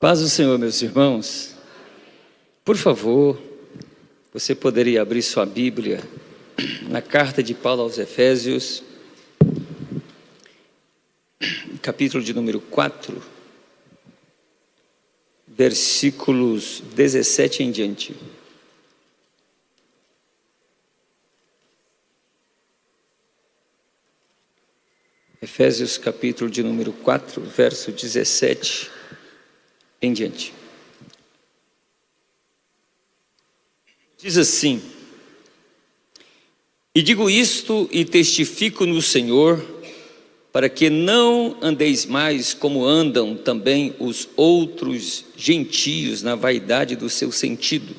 Paz do Senhor, meus irmãos. Por favor, você poderia abrir sua Bíblia na carta de Paulo aos Efésios, capítulo de número 4, versículos 17 em diante. Efésios capítulo de número 4, verso 17 em diante. Diz assim: E digo isto e testifico no Senhor, para que não andeis mais como andam também os outros gentios na vaidade do seu sentido,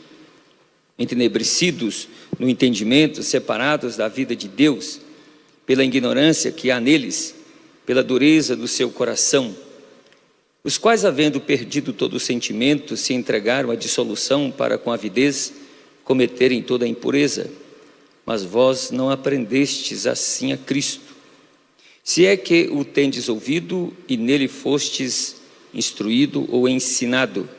entenebrecidos no entendimento, separados da vida de Deus, pela ignorância que há neles, pela dureza do seu coração, os quais, havendo perdido todo o sentimento, se entregaram à dissolução para com avidez cometerem toda a impureza. Mas vós não aprendestes assim a Cristo, se é que o tendes ouvido e nele fostes instruído ou ensinado,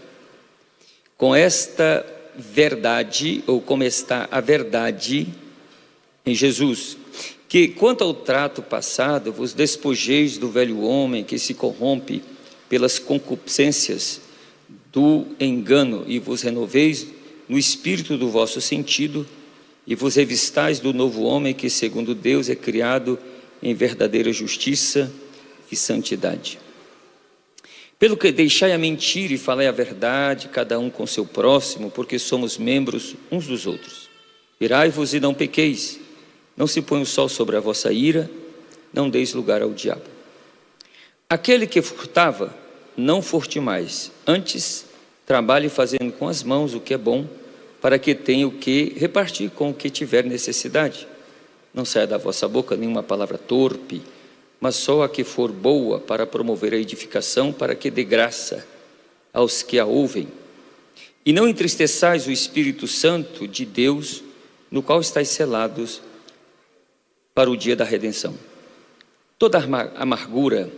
com esta verdade, ou como está a verdade em Jesus, que quanto ao trato passado vos despojeis do velho homem que se corrompe pelas concupiscências do engano, e vos renoveis no espírito do vosso sentido, e vos revistais do novo homem que segundo Deus é criado em verdadeira justiça e santidade. Pelo que deixai a mentira e falai a verdade, cada um com seu próximo, porque somos membros uns dos outros. Irai-vos e não pequeis, não se põe o sol sobre a vossa ira, não deis lugar ao diabo. Aquele que furtava, não furte mais, antes trabalhe fazendo com as mãos o que é bom, para que tenha o que repartir com o que tiver necessidade. Não saia da vossa boca nenhuma palavra torpe, mas só a que for boa para promover a edificação, para que dê graça aos que a ouvem. E não entristeçais o Espírito Santo de Deus, no qual estáis selados para o dia da redenção. Toda amargura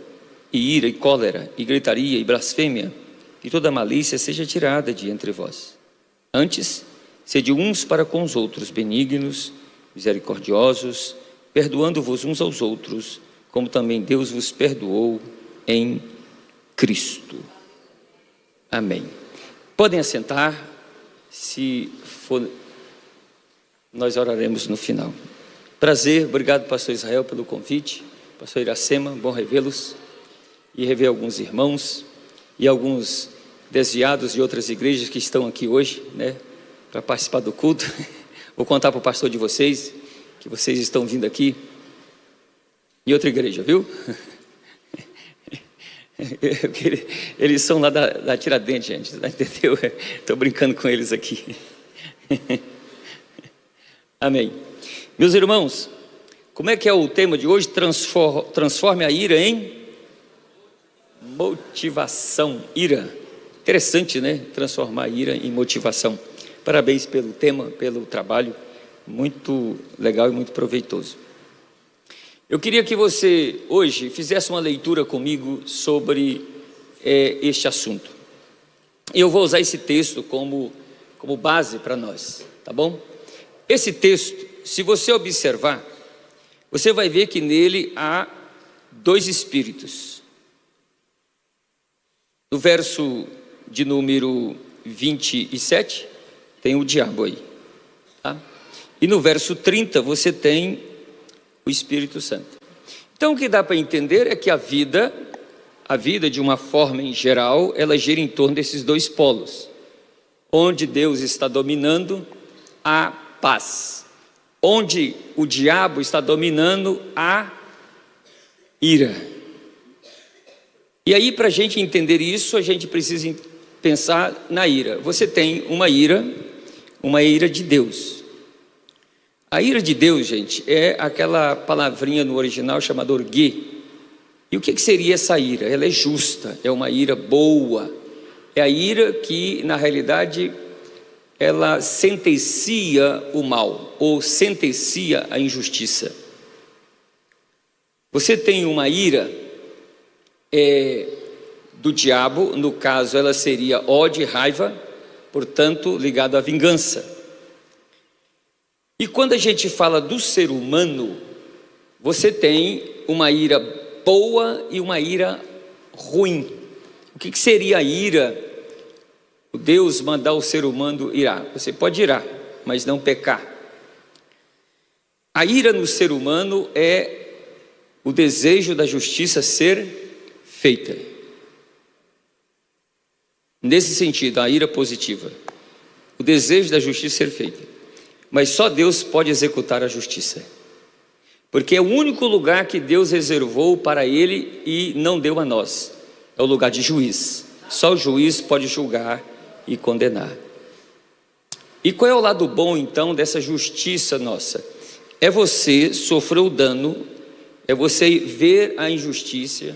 e ira e cólera e gritaria e blasfêmia e toda malícia seja tirada de entre vós. Antes, sede uns para com os outros benignos, misericordiosos, perdoando-vos uns aos outros, como também Deus vos perdoou em Cristo. Amém. Podem assentar, se for, nós oraremos no final. Prazer, obrigado pastor Israel pelo convite, pastor Iracema, bom revê-los e rever alguns irmãos e alguns desviados de outras igrejas que estão aqui hoje, né, para participar do culto. Vou contar para o pastor de vocês, que vocês estão vindo aqui em outra igreja, viu? Eles são lá da Tiradentes, gente, entendeu? Estou brincando com eles aqui. Amém. Meus irmãos, como é que é o tema de hoje? Transforme a ira em motivação. Ira, interessante, né? Transformar a ira em motivação. Parabéns pelo tema, pelo trabalho, muito legal e muito proveitoso. Eu queria que você hoje fizesse uma leitura comigo sobre este assunto. Eu vou usar esse texto como base para nós, tá bom? Esse texto, se você observar, você vai ver que nele há dois espíritos. No verso de número 27, tem o diabo aí, tá? E no verso 30 você tem o Espírito Santo. Então o que dá para entender é que a vida de uma forma em geral, ela gira em torno desses dois polos. Onde Deus está dominando, a paz. Onde o diabo está dominando, a ira. E aí, para a gente entender isso, a gente precisa pensar na ira. Você tem uma ira de Deus. A ira de Deus, gente, é aquela palavrinha no original chamada orgê. E o que seria essa ira? Ela é justa, é uma ira boa. É a ira que, na realidade, ela sentencia o mal, ou sentencia a injustiça. Você tem uma ira do diabo, no caso ela seria ódio e raiva, portanto ligado à vingança. E quando a gente fala do ser humano, você tem uma ira boa e uma ira ruim. O que seria a ira? O Deus mandar o ser humano irar. Você pode irar, mas não pecar. A ira no ser humano é o desejo da justiça ser feita. Nesse sentido, a ira positiva. O desejo da justiça ser feita. Mas só Deus pode executar a justiça. Porque é o único lugar que Deus reservou para Ele e não deu a nós. É o lugar de juiz. Só o juiz pode julgar e condenar. E qual é o lado bom então dessa justiça nossa? É você sofrer o dano, é você ver a injustiça,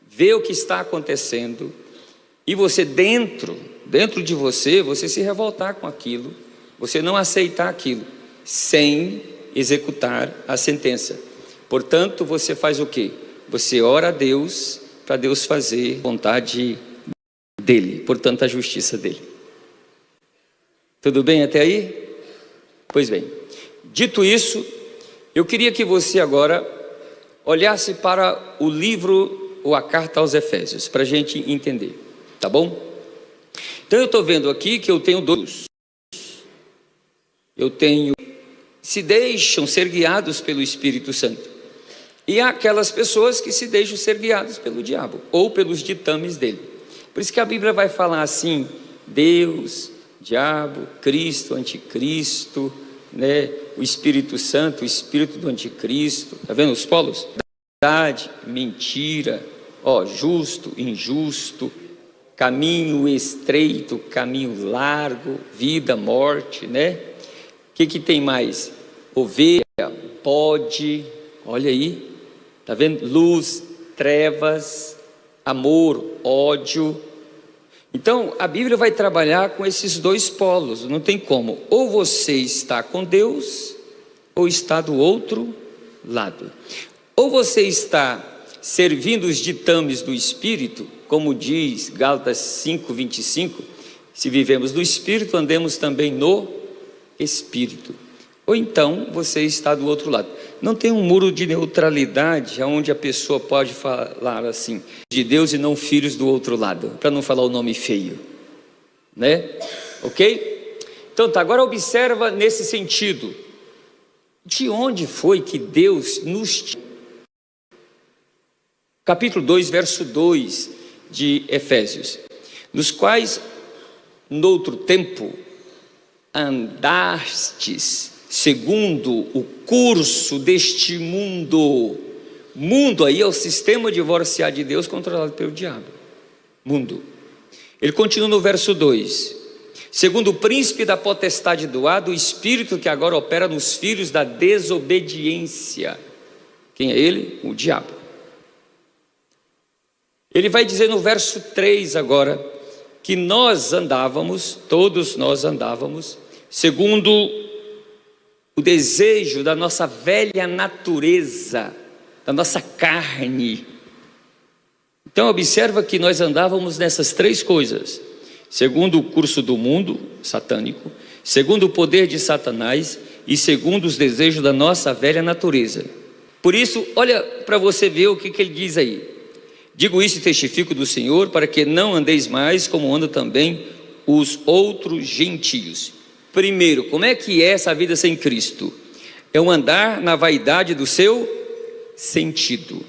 ver o que está acontecendo, e você dentro de você se revoltar com aquilo, você não aceitar aquilo, sem executar a sentença. Portanto, você faz o quê? Você ora a Deus, para Deus fazer a vontade dEle, portanto a justiça dEle. Tudo bem até aí? Pois bem, dito isso, eu queria que você agora olhasse para o livro ou a carta aos Efésios, para a gente entender, tá bom? Então eu estou vendo aqui que eu tenho dois. Se deixam ser guiados pelo Espírito Santo. E há aquelas pessoas que se deixam ser guiados pelo diabo, ou pelos ditames dele. Por isso que a Bíblia vai falar assim, Deus, diabo, Cristo, anticristo, né? O Espírito Santo, o Espírito do anticristo. Está vendo os polos? Verdade, mentira, justo, injusto, caminho estreito, caminho largo, vida, morte, né? O que tem mais? Ovelha, bode, olha aí, tá vendo? Luz, trevas, amor, ódio. Então, a Bíblia vai trabalhar com esses dois polos, não tem como. Ou você está com Deus, ou está do outro lado. Ou você está servindo os ditames do Espírito, como diz Gálatas 5:25, se vivemos do Espírito, andemos também no Espírito. Ou então você está do outro lado. Não tem um muro de neutralidade onde a pessoa pode falar assim, de Deus e não filhos do outro lado, para não falar o nome feio, né? Ok? Então tá, agora observa nesse sentido, de onde foi que Deus nos... Capítulo 2, verso 2 de Efésios, nos quais, noutro tempo, andastes segundo o curso deste mundo. Mundo aí é o sistema divorciado de Deus controlado pelo diabo. Mundo. Ele continua no verso 2. Segundo o príncipe da potestade do ar, do espírito que agora opera nos filhos da desobediência. Quem é ele? O diabo. Ele vai dizer no verso 3 agora, que nós andávamos, todos nós andávamos, segundo o desejo da nossa velha natureza, da nossa carne. Então observa que nós andávamos nessas três coisas, segundo o curso do mundo satânico, segundo o poder de Satanás e segundo os desejos da nossa velha natureza. Por isso, olha para você ver o que ele diz aí. Digo isso e testifico do Senhor, para que não andeis mais como andam também os outros gentios. Primeiro, como é que é essa vida sem Cristo? É um andar na vaidade do seu sentido.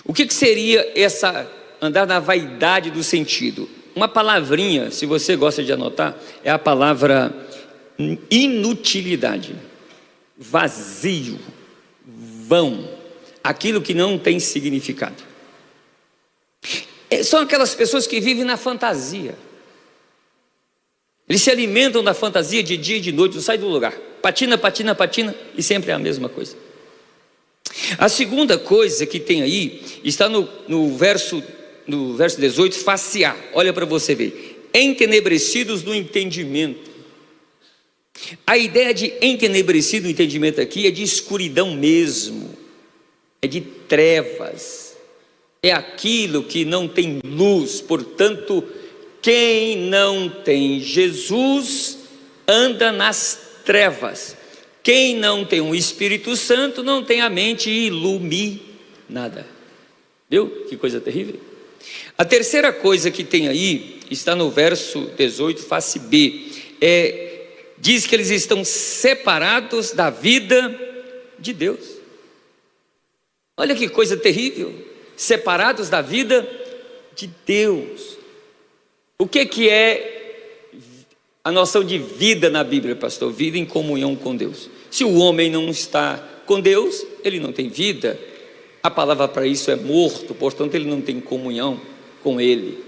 O que seria essa andar na vaidade do sentido? Uma palavrinha, se você gosta de anotar, é a palavra inutilidade, vazio, vão, aquilo que não tem significado. São aquelas pessoas que vivem na fantasia. Eles se alimentam da fantasia de dia e de noite, não sai do lugar. Patina, patina, patina, e sempre é a mesma coisa. A segunda coisa que tem aí, está no verso 18, facear. Olha para você ver. Entenebrecidos no entendimento. A ideia de entenebrecido no entendimento aqui é de escuridão mesmo. É de trevas. é aquilo que não tem luz. Portanto, quem não tem Jesus anda nas trevas. Quem não tem o Espírito Santo não tem a mente iluminada. Viu? Que coisa terrível. A terceira coisa que tem aí, está no verso 18, face B, diz que eles estão separados da vida de Deus. Olha que coisa terrível, separados da vida de Deus. O que é a noção de vida na Bíblia, pastor? Vida em comunhão com Deus. Se o homem não está com Deus, ele não tem vida. A palavra para isso é morto, portanto ele não tem comunhão com Ele.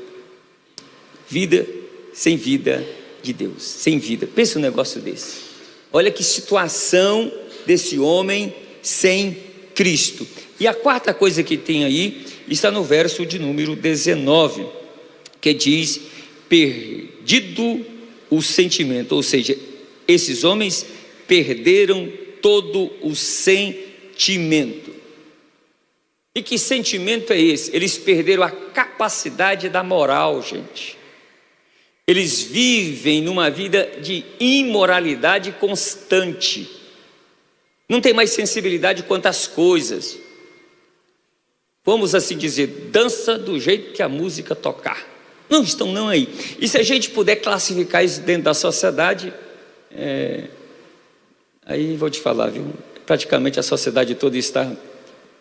Vida sem vida de Deus, sem vida. Pensa um negócio desse. Olha que situação desse homem sem Cristo. E a quarta coisa que tem aí está no verso de número 19, que diz: perdido o sentimento. Ou seja, esses homens perderam todo o sentimento. E que sentimento é esse? Eles perderam a capacidade da moral, gente. Eles vivem numa vida de imoralidade constante. Não tem mais sensibilidade quanto às coisas. Vamos assim dizer, dança do jeito que a música tocar. Não estão não aí. E se a gente puder classificar isso dentro da sociedade, aí vou te falar, viu? Praticamente a sociedade toda está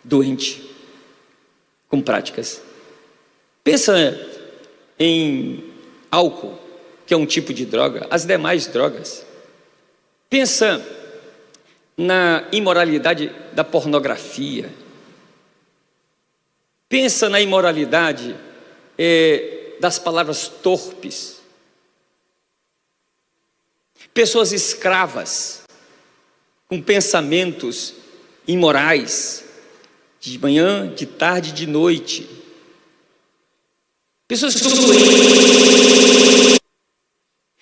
doente com práticas. Pensa em álcool, que é um tipo de droga, as demais drogas. Pensa na imoralidade da pornografia. Pensa na imoralidade das palavras torpes. Pessoas escravas, com pensamentos imorais, de manhã, de tarde, de noite. Pessoas que estão doentes.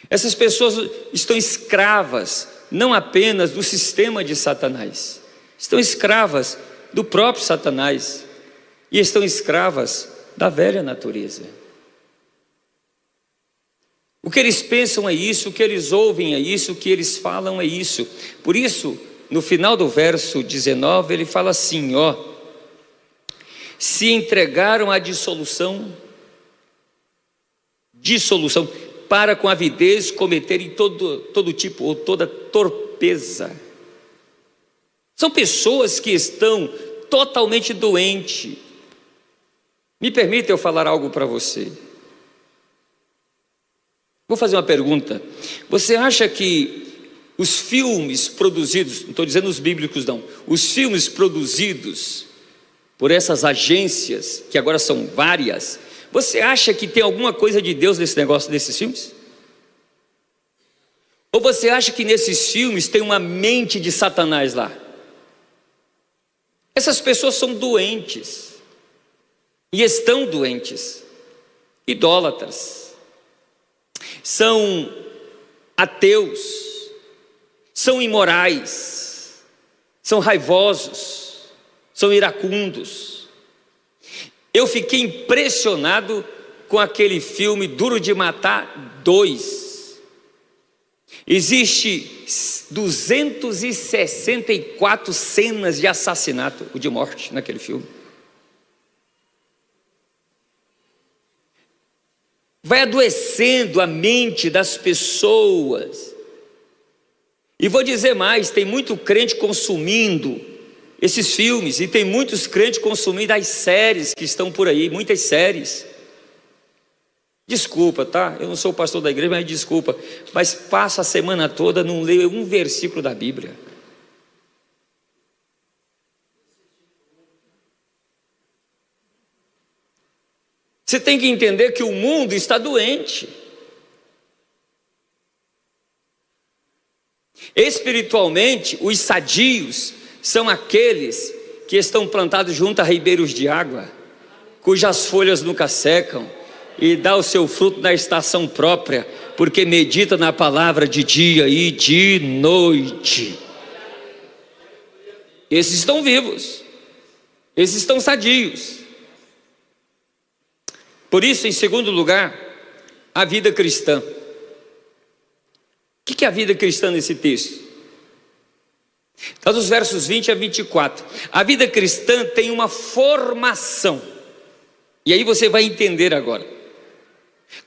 Essas pessoas estão escravas, não apenas do sistema de Satanás, estão escravas do próprio Satanás e estão escravas da velha natureza. O que eles pensam é isso, o que eles ouvem é isso, o que eles falam é isso. Por isso, no final do verso 19, ele fala assim, se entregaram à dissolução, para com avidez cometerem todo tipo ou toda torpeza. São pessoas que estão totalmente doentes. Me permita eu falar algo para você. Vou fazer uma pergunta. Você acha que os filmes produzidos, não estou dizendo os bíblicos não, os filmes produzidos por essas agências, que agora são várias, você acha que tem alguma coisa de Deus nesse negócio desses filmes? Ou você acha que nesses filmes tem uma mente de Satanás lá? Essas pessoas são doentes, e estão doentes, idólatras, são ateus, são imorais, são raivosos, são iracundos. Eu fiquei impressionado com aquele filme Duro de Matar 2. Existe 264 cenas de assassinato, ou de morte, naquele filme. Vai adoecendo a mente das pessoas. E vou dizer mais, tem muito crente consumindo esses filmes, e tem muitos crentes consumindo as séries que estão por aí, muitas séries. Desculpa, tá? Eu não sou pastor da igreja, mas desculpa. Mas passo a semana toda, não leio um versículo da Bíblia. Você tem que entender que o mundo está doente. Espiritualmente, os sadios são aqueles que estão plantados junto a ribeiros de água, cujas folhas nunca secam, e dá o seu fruto na estação própria, porque medita na palavra de dia e de noite. Esses estão vivos, esses estão sadios. Por isso, em segundo lugar, a vida cristã. O que é a vida cristã nesse texto? Está dos versos 20 a 24. A vida cristã tem uma formação. E aí você vai entender agora.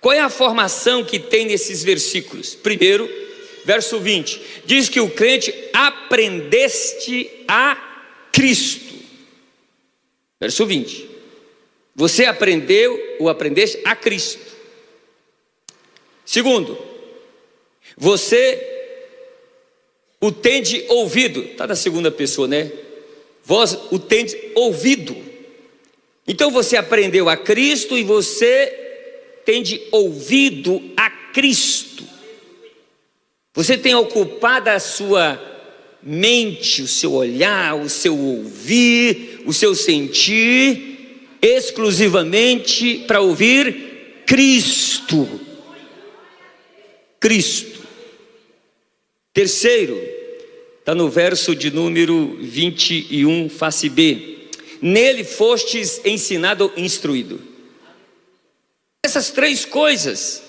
Qual é a formação que tem nesses versículos? Primeiro, verso 20, diz que o crente aprendeste a Cristo. Verso 20. Você aprendeu ou aprendeste a Cristo. Segundo, você o tende ouvido. Está na segunda pessoa, né? Vós o tende ouvido. Então você aprendeu a Cristo e você tende ouvido a Cristo. Você tem ocupado a sua mente, o seu olhar, o seu ouvir, o seu sentir, exclusivamente para ouvir Cristo. Cristo. Terceiro, está no verso de número 21, face B. Nele fostes ensinado, instruído. Essas três coisas.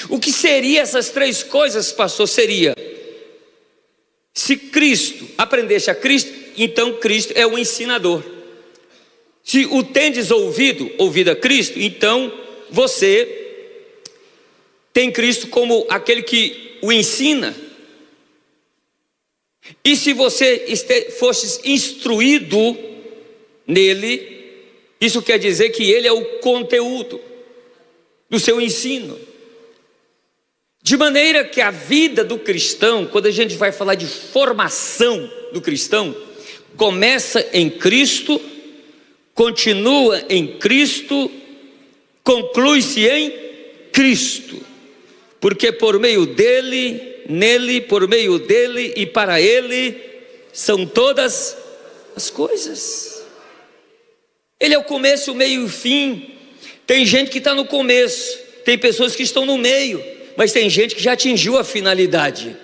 O que seria essas três coisas, pastor? Seria: se Cristo, aprendeste a Cristo, então Cristo é o ensinador. Se o tendes ouvido a Cristo, então você tem Cristo como aquele que o ensina. E se você fostes instruído nele, isso quer dizer que ele é o conteúdo do seu ensino. De maneira que a vida do cristão, quando a gente vai falar de formação do cristão, começa em Cristo, continua em Cristo, conclui-se em Cristo, porque por meio dele, nele, por meio dele e para ele são todas as coisas. Ele é o começo, o meio e o fim. Tem gente que está no começo, tem pessoas que estão no meio, mas tem gente que já atingiu a finalidade.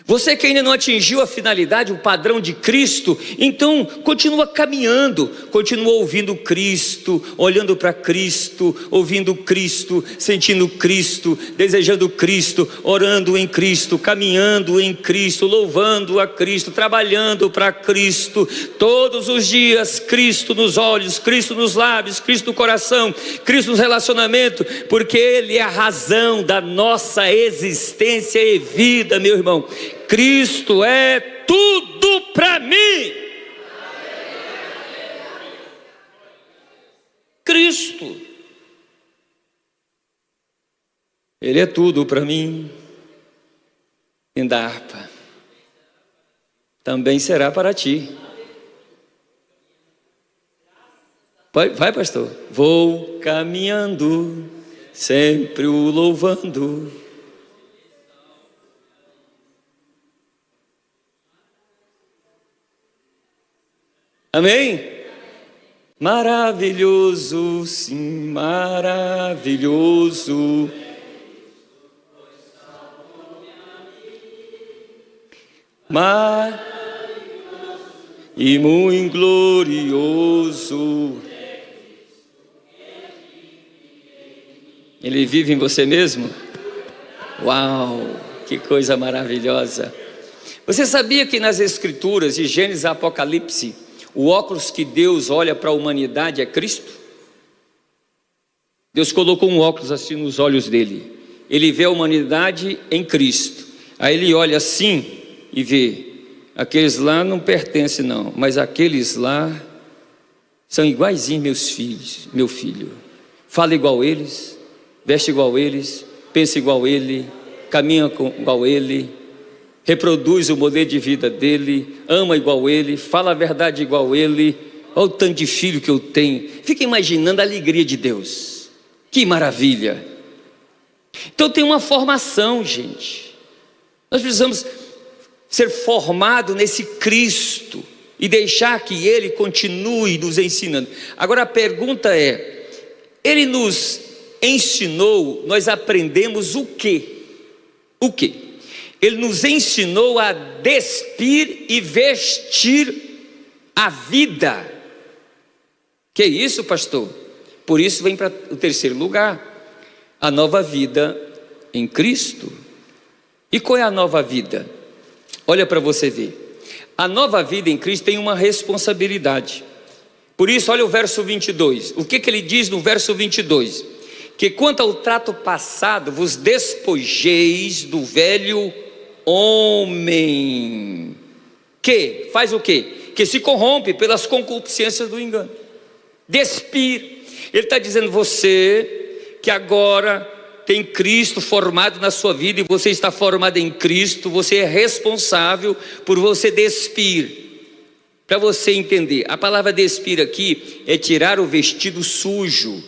Você que ainda não atingiu a finalidade, o padrão de Cristo, então continua caminhando, continua ouvindo Cristo, olhando para Cristo, ouvindo Cristo, sentindo Cristo, desejando Cristo, orando em Cristo, caminhando em Cristo, louvando a Cristo, trabalhando para Cristo, todos os dias Cristo nos olhos, Cristo nos lábios, Cristo no coração, Cristo nos relacionamentos, porque Ele é a razão da nossa existência e vida, meu irmão. Cristo é tudo para mim. Cristo, Ele é tudo para mim. Linda harpa, também será para ti. Vai, pastor. Vou caminhando, sempre o louvando. Amém? Maravilhoso, sim, maravilhoso. E muito glorioso. Ele vive em você mesmo? Uau, que coisa maravilhosa. Você sabia que nas Escrituras, de Gênesis a Apocalipse, o óculos que Deus olha para a humanidade é Cristo? Deus colocou um óculos assim nos olhos dele. Ele vê a humanidade em Cristo. Aí ele olha assim e vê: aqueles lá não pertencem não, mas aqueles lá são iguaizinhos meus filhos, meu filho. Fala igual eles, veste igual eles, pensa igual ele, caminha igual ele, reproduz o modelo de vida dele, ama igual ele, fala a verdade igual ele. Olha o tanto de filho que eu tenho. Fica imaginando a alegria de Deus. Que maravilha. Então tem uma formação, gente. Nós precisamos ser formados nesse Cristo e deixar que Ele continue nos ensinando. Agora a pergunta é: Ele nos ensinou, nós aprendemos o quê? O quê? Ele nos ensinou a despir e vestir a vida. Que isso, pastor? Por isso vem para o terceiro lugar, a nova vida em Cristo. E qual é a nova vida? Olha para você ver. A nova vida em Cristo tem uma responsabilidade. Por isso, olha o verso 22. O que ele diz no verso 22? Que quanto ao trato passado, vos despojeis do velho homem. Que faz o quê? Que se corrompe pelas concupiscências do engano. Despir. Ele está dizendo, você que agora tem Cristo formado na sua vida, e você está formado em Cristo, você é responsável por você despir. Para você entender, a palavra despir aqui é tirar o vestido sujo,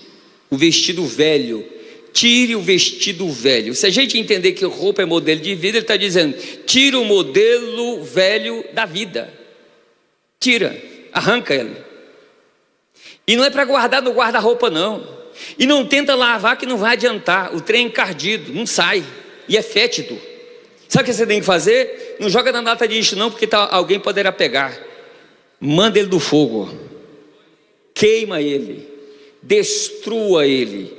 o vestido velho. Tire o vestido velho. Se a gente entender que roupa é modelo de vida, ele está dizendo, tira o modelo velho da vida. Tira, arranca ele. E não é para guardar no guarda-roupa não. E não tenta lavar, que não vai adiantar. O trem é encardido, não sai, e é fétido. Sabe o que você tem que fazer? Não joga na lata de lixo não, porque alguém poderá pegar. Manda ele do fogo, queima ele, destrua ele,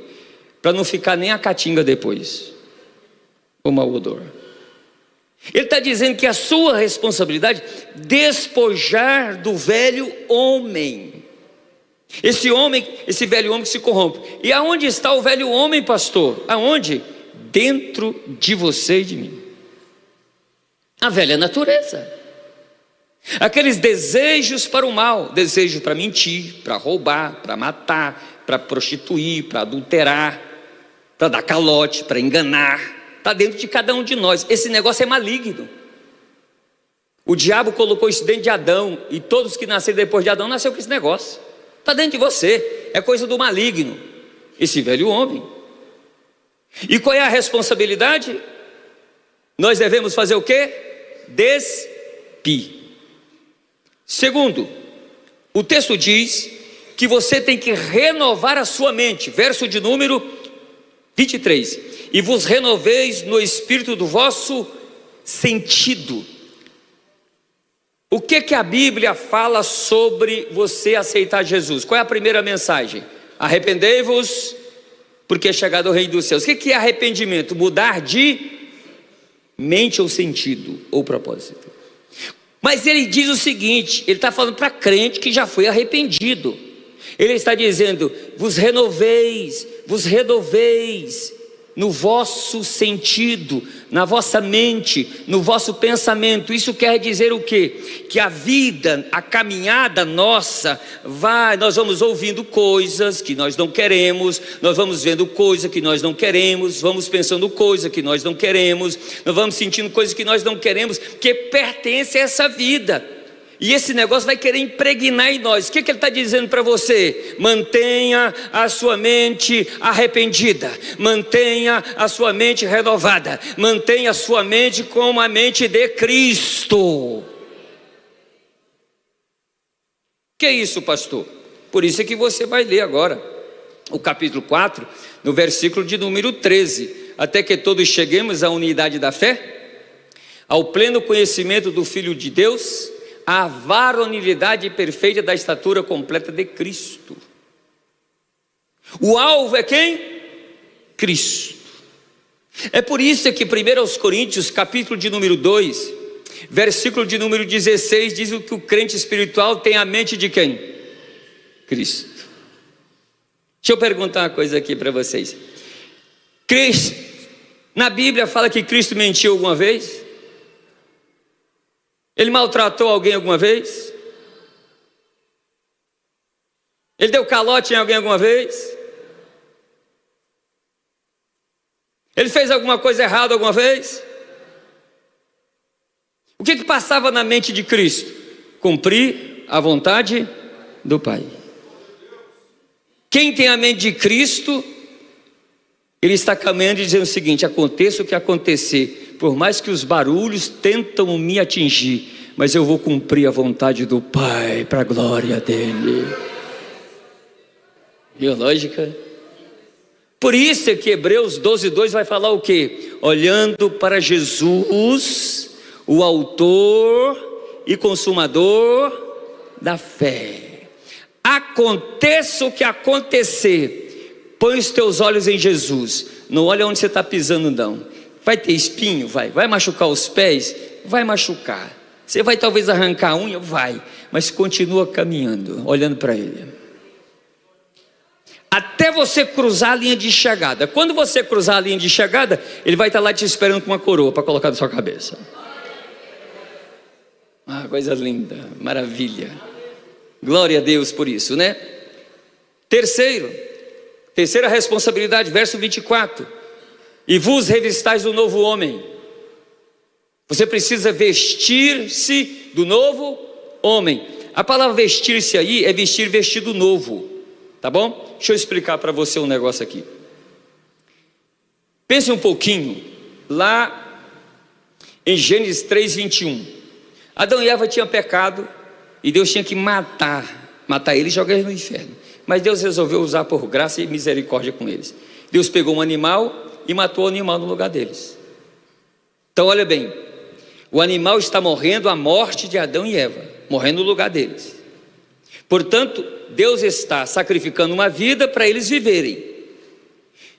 para não ficar nem a caatinga depois, o mau odor. Ele está dizendo que a sua responsabilidade é despojar do velho homem. Esse homem, esse velho homem que se corrompe. E aonde está o velho homem, pastor? Aonde? Dentro de você e de mim. A velha natureza. Aqueles desejos para o mal, desejo para mentir, para roubar, para matar, para prostituir, para adulterar, para dar calote, para enganar, está dentro de cada um de nós. Esse negócio é maligno. O diabo colocou isso dentro de Adão, e todos que nasceram depois de Adão nasceram com esse negócio. Está dentro de você, é coisa do maligno, esse velho homem. E qual é a responsabilidade? Nós devemos fazer o quê? Despir. Segundo, o texto diz que você tem que renovar a sua mente, verso de número 23, e vos renoveis no espírito do vosso sentido. O que a Bíblia fala sobre você aceitar Jesus? Qual é a primeira mensagem? Arrependei-vos, porque é chegado o reino dos céus. O que é arrependimento? Mudar de mente ou sentido, ou propósito. Mas ele diz o seguinte, ele está falando para crente que já foi arrependido. Ele está dizendo, vos renoveis no vosso sentido, na vossa mente, no vosso pensamento. Isso quer dizer o quê? Que a vida, a caminhada nossa, nós vamos ouvindo coisas que nós não queremos, nós vamos vendo coisa que nós não queremos, vamos pensando coisa que nós não queremos, nós vamos sentindo coisas que nós não queremos, que pertence a essa vida. E esse negócio vai querer impregnar em nós. O que ele está dizendo para você? Mantenha a sua mente arrependida, mantenha a sua mente renovada, mantenha a sua mente como a mente de Cristo. Que é isso, pastor? Por isso é que você vai ler agora o capítulo 4, no versículo de número 13. Até que todos cheguemos à unidade da fé, ao pleno conhecimento do Filho de Deus, a varonilidade perfeita da estatura completa de Cristo. O alvo é quem? Cristo. É por isso que 1 Coríntios, capítulo de número 2, versículo de número 16, diz que o crente espiritual tem a mente de quem? Cristo. Deixa eu perguntar uma coisa aqui para vocês. Cristo, na Bíblia fala que Cristo mentiu alguma vez? Ele maltratou alguém alguma vez? Ele deu calote em alguém alguma vez? Ele fez alguma coisa errada alguma vez? O que passava na mente de Cristo? Cumprir a vontade do Pai. Quem tem a mente de Cristo, ele está caminhando e dizendo o seguinte: aconteça o que acontecer, por mais que os barulhos tentam me atingir, mas eu vou cumprir a vontade do Pai, para a glória dele. Viu a lógica? Por isso é que Hebreus 12:2 vai falar o quê? Olhando para Jesus, o autor e consumador da fé. Aconteça o que acontecer, põe os teus olhos em Jesus. Não olha onde você está pisando não. Vai ter espinho? Vai machucar os pés? Vai machucar. Você vai talvez arrancar a unha? Vai. Mas continua caminhando, olhando para Ele, até você cruzar a linha de chegada. Quando você cruzar a linha de chegada, Ele vai estar lá te esperando com uma coroa para colocar na sua cabeça. Ah, coisa linda, maravilha. Glória a Deus por isso, né? Terceira responsabilidade, verso 24. E vos revistais do novo homem. Você precisa vestir-se do novo homem. A palavra vestir-se aí é vestir vestido novo, tá bom? Deixa eu explicar para você um negócio aqui. Pense um pouquinho, lá em Gênesis 3:21. Adão e Eva tinham pecado e Deus tinha que matar eles e jogar eles no inferno. Mas Deus resolveu usar por graça e misericórdia com eles. Deus pegou um animal e matou o animal no lugar deles. Então olha bem, o animal está morrendo a morte de Adão e Eva, morrendo no lugar deles. Portanto, Deus está sacrificando uma vida para eles viverem.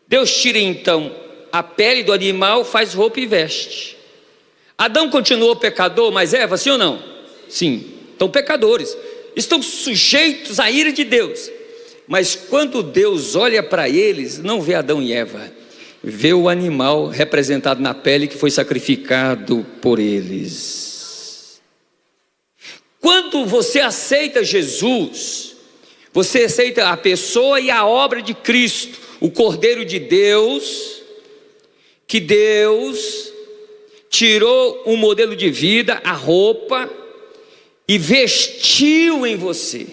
Deus tira então a pele do animal, faz roupa e veste. Adão continuou pecador, mas Eva, sim ou não? Sim. Então pecadores, estão sujeitos à ira de Deus. Mas quando Deus olha para eles, não vê Adão e Eva, vê o animal representado na pele que foi sacrificado por eles. Quando você aceita Jesus, você aceita a pessoa e a obra de Cristo, o Cordeiro de Deus, que Deus tirou um modelo de vida, a roupa, e vestiu em você.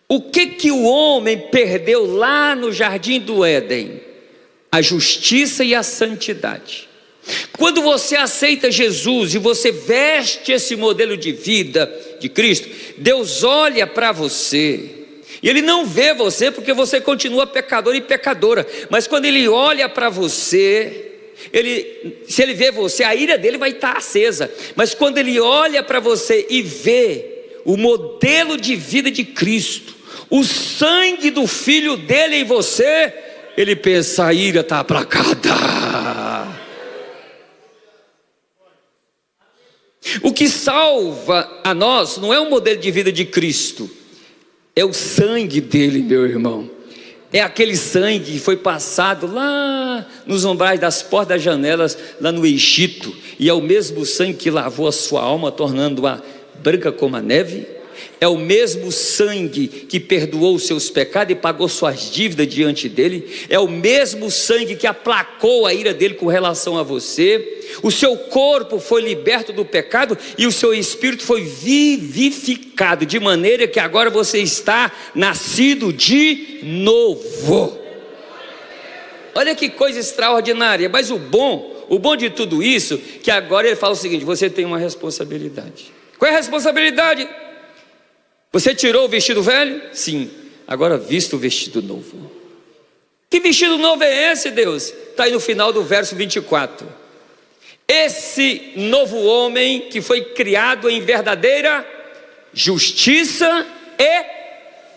O que o homem perdeu lá no jardim do Éden? A justiça e a santidade. Quando você aceita Jesus e você veste esse modelo de vida de Cristo, Deus olha para você e Ele não vê você porque você continua pecador e pecadora, mas quando Ele olha para você, se Ele vê você, a ira dele vai estar acesa. Mas quando Ele olha para você e vê o modelo de vida de Cristo, o sangue do Filho dele em você, Ele pensa: a ira está aplacada. O que salva a nós não é o modelo de vida de Cristo, é o sangue dele, meu irmão. É aquele sangue que foi passado lá nos umbrais das portas das janelas, lá no Egito. E é o mesmo sangue que lavou a sua alma, tornando-a branca como a neve. É o mesmo sangue que perdoou os seus pecados e pagou suas dívidas diante dele. É o mesmo sangue que aplacou a ira dele com relação a você. O seu corpo foi liberto do pecado e o seu espírito foi vivificado, de maneira que agora você está nascido de novo. Olha que coisa extraordinária. Mas o bom de tudo isso, que agora ele fala o seguinte: você tem uma responsabilidade. Qual é a responsabilidade? Você tirou o vestido velho? Sim. Agora vista o vestido novo. Que vestido novo é esse, Deus? Está aí no final do verso 24. Esse novo homem que foi criado em verdadeira justiça e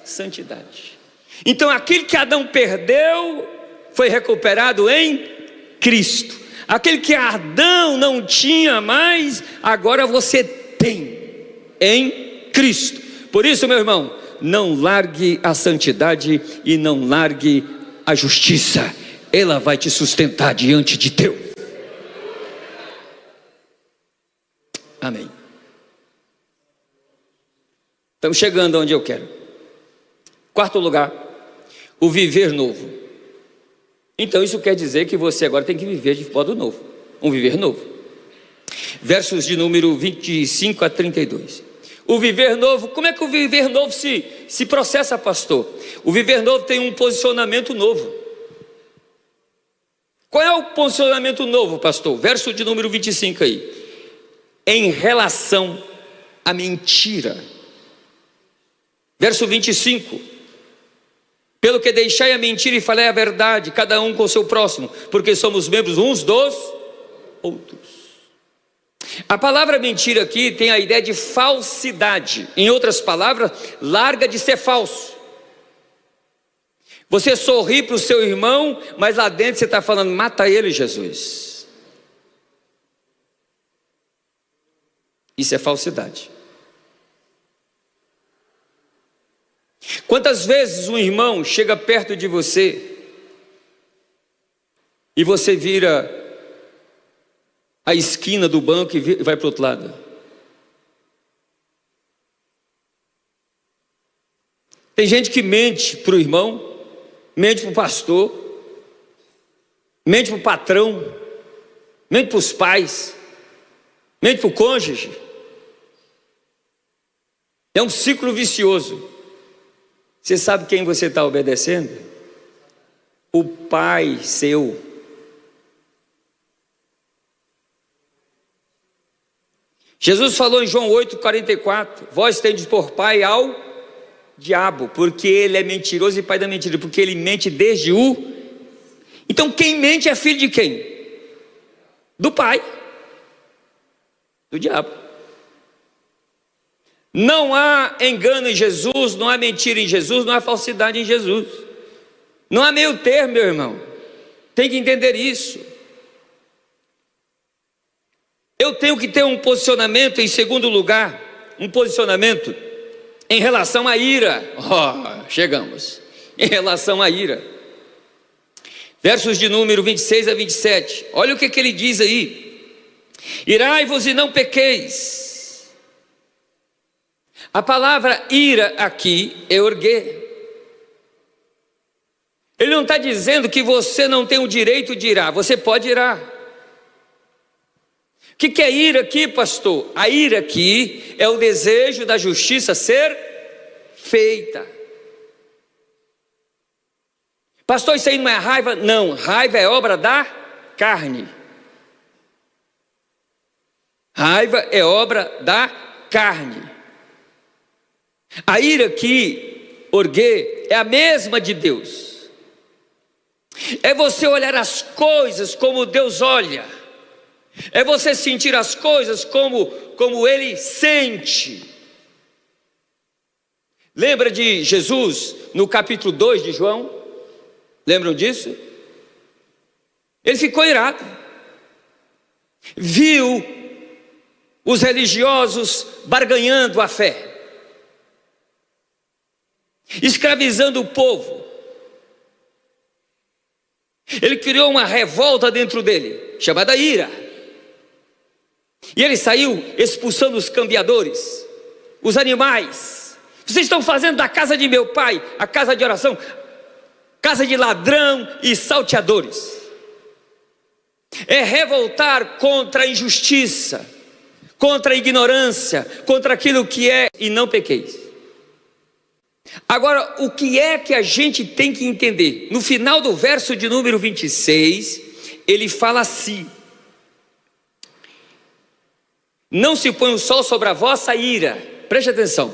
santidade. Então aquilo que Adão perdeu foi recuperado em Cristo. Aquele que Adão não tinha mais, agora você tem em Cristo. Por isso, meu irmão, não largue a santidade e não largue a justiça. Ela vai te sustentar diante de Deus. Amém. Estamos chegando onde eu quero. Quarto lugar, o viver novo. Então isso quer dizer que você agora tem que viver de modo novo. Um viver novo. Versos de número 25 a 32. O viver novo, como é que o viver novo se processa, pastor? O viver novo tem um posicionamento novo. Qual é o posicionamento novo, pastor? Verso de número 25 aí. Em relação à mentira. Verso 25. Pelo que deixai a mentira e falei a verdade, cada um com o seu próximo, porque somos membros uns dos outros. A palavra mentira aqui tem a ideia de falsidade. Em outras palavras, larga de ser falso. Você sorri para o seu irmão, mas lá dentro você está falando: mata ele, Jesus. Isso é falsidade. Quantas vezes um irmão chega perto de você e você vira a esquina do banco e vai para o outro lado? Tem gente que mente para o irmão, mente para o pastor, mente para o patrão, mente para os pais, mente para o cônjuge. É um ciclo vicioso. Você sabe quem você está obedecendo? O pai seu. Jesus falou em João 8,44: vós tendes por pai ao diabo, porque ele é mentiroso e pai da mentira, porque ele mente desde o... Então quem mente é filho de quem? Do pai, do diabo. Não há engano em Jesus, não há mentira em Jesus, não há falsidade em Jesus. Não há meio termo, meu irmão. Tem que entender isso. Eu tenho que ter um posicionamento, em segundo lugar, um posicionamento em relação à ira. Chegamos. Em relação à ira. Versos de número 26 a 27. Olha o que ele diz aí: irai-vos e não pequeis. A palavra ira aqui é orguê. Ele não está dizendo que você não tem o direito de irar. Você pode irar. O que é ira aqui, pastor? A ira aqui é o desejo da justiça ser feita. Pastor, isso aí não é raiva? Não, raiva é obra da carne. Raiva é obra da carne. A ira aqui, orguê, é a mesma de Deus. É você olhar as coisas como Deus olha. É você sentir as coisas como Ele sente. Lembra de Jesus no capítulo 2 de João? Lembram disso? Ele ficou irado. Viu os religiosos barganhando a fé, escravizando o povo. Ele criou uma revolta dentro dele, chamada ira. E ele saiu expulsando os cambiadores, os animais. Vocês estão fazendo da casa de meu pai a casa de oração, casa de ladrão e salteadores. É revoltar contra a injustiça, contra a ignorância, contra aquilo que é e não pequeis. Agora, o que é que a gente tem que entender? No final do verso de número 26, ele fala assim: não se põe o sol sobre a vossa ira. Preste atenção,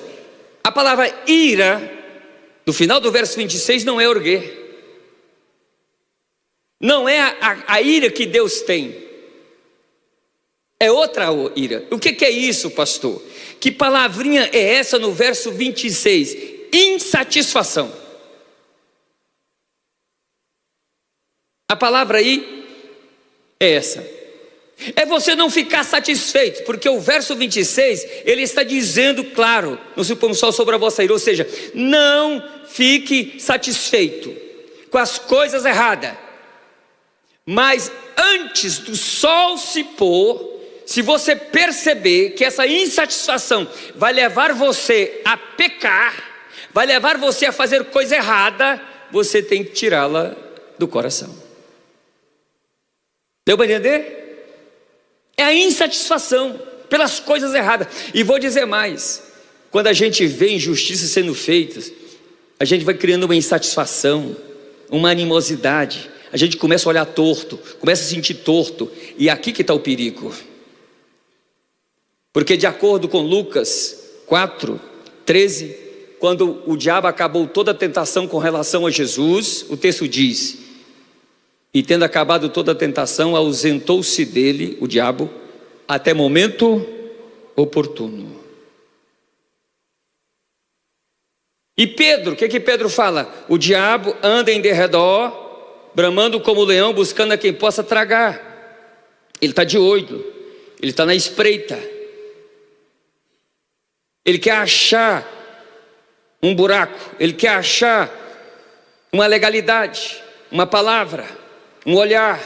a palavra ira, no final do verso 26, não é orguê. Não é a ira que Deus tem. É outra ira. O que é isso, pastor? Que palavrinha é essa no verso 26? Insatisfação. A palavra aí é essa. É você não ficar satisfeito, porque o verso 26, ele está dizendo claro: não se põe o sol sobre a vossa ira. Ou seja, não fique satisfeito com as coisas erradas. Mas antes do sol se pôr, se você perceber que essa insatisfação vai levar você a pecar, vai levar você a fazer coisa errada, você tem que tirá-la do coração. Deu para entender? É a insatisfação pelas coisas erradas. E vou dizer mais: quando a gente vê injustiças sendo feitas, a gente vai criando uma insatisfação, uma animosidade. A gente começa a olhar torto, começa a sentir torto. E aqui que está o perigo. Porque de acordo com Lucas 4:13, quando o diabo acabou toda a tentação com relação a Jesus, o texto diz: e tendo acabado toda a tentação, ausentou-se dele, o diabo, até momento oportuno. E Pedro, o que Pedro fala? O diabo anda em derredor, bramando como leão, buscando a quem possa tragar. Ele está de olho, ele está na espreita. Ele quer achar um buraco, ele quer achar uma legalidade, uma palavra, um olhar,